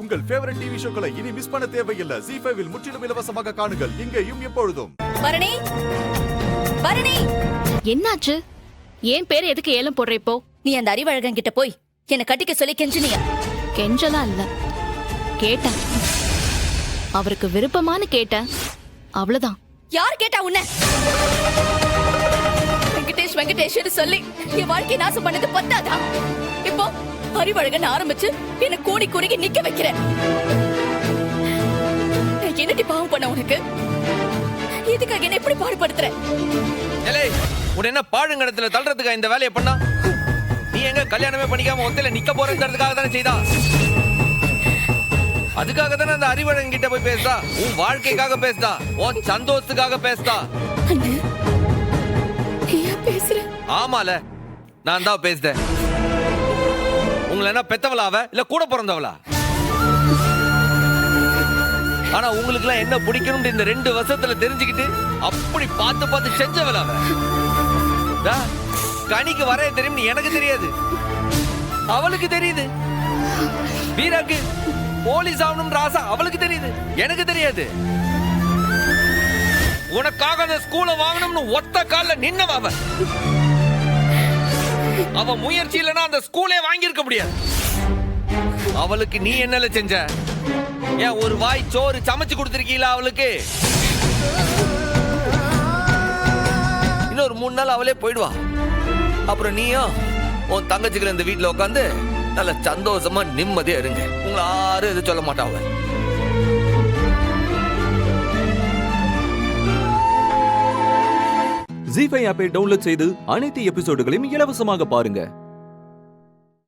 உங்கள் favourite TV ஷோக்களை இனி miss பண்ண தேவையில்லை. ZEE5 இல் முற்றிலும் இலவசமாக காணுங்கள். இங்கேயும் எப்பொழுதும். பரணி, பரணி, என்னாச்சு? ஏன் பேர் எதுக்கு ஏலம் போடுற இப்போ? நீ அந்த அறிவழகன் கிட்ட போய் என்ன கட்டிக்க சொல்லி கெஞ்சினியா? கெஞ்சலாம் இல்ல, கேட்டேன். அவருக்கு விருப்பமானு கேட்டேன், அவ்வளவுதான். யார் கேட்டா உன்ன? வெங்கடேஷ் வெங்கடேஷ் சொல்லி என் வாழ்க்கையை நாசம் பண்ணது பத்தாதா? இப்போ அறிவழகன் ஆரம்பிச்சு என்ன கூடி குறுகி நிக்க வைக்கிற. என்னடி பாவம் பண்ண உனக்கு? இதுக்காக என்ன எப்படி பாடுபடுத்துற? உன்னை என்ன பாழுங்கடத்துல தள்ளுறதுக்கா இந்த வேலையை பண்ணா? நீ எங்க கல்யாணமே பண்ணிக்காம ஒத்தையில நிக்க போறதுக்காக தானே செய்தா? அதுக்காக தானே அந்த அறிவழகன் கிட்ட போய் பேசுதா? உன் வாழ்க்கைக்காக பேசுதா? உன் சந்தோஷத்துக்காக பேசுதா? ஆமால, நான் தான் பேசுறேன். உங்களை என்ன பெத்தவளாவ இல்ல கூட பிறந்தவளா? ஆனா உங்களுக்கு எல்லாம் என்ன பிடிக்கணும் இந்த 2 வருஷத்துல தெரிஞ்சுக்கிட்டு அப்படி பார்த்து பார்த்து செஞ்சவளாவ. கனிக்கு வரைய தெரியும், எனக்கு தெரியாது, அவளுக்கு தெரியுது. வீராக்கு போலீஸ் ஆகணும்ன்ற ஆசை அவளுக்கு தெரியுது, எனக்கு தெரியாது. உனக்காக அந்த ஸ்கூலை வாங்கணும்னு ஒத்த கால்ல நின்னவ. அவ முயற்சி இல்லைன்னா அந்த ஸ்கூலே வாங்கியிருக்க முடியாது. அவளுக்கு நீ என்னல செஞ்ச? ஏன் ஒரு வாய் சோறு சமைச்சு கொடுத்திருக்கீங்களா அவளுக்கு? இன்னொரு 3 நாள் அவளே போயிடுவா. அப்புறம் நீயும் உன் தங்கச்சிகள் இந்த வீட்டுல உட்காந்து நல்ல சந்தோஷமா நிம்மதியா இருங்க. உங்களை யாரும் எதுவும் சொல்ல மாட்டாங்க. ZEE5 ஆப்பை டவுன்லோட் செய்து அனைத்து எபிசோடுகளையும் இலவசமாக பாருங்க.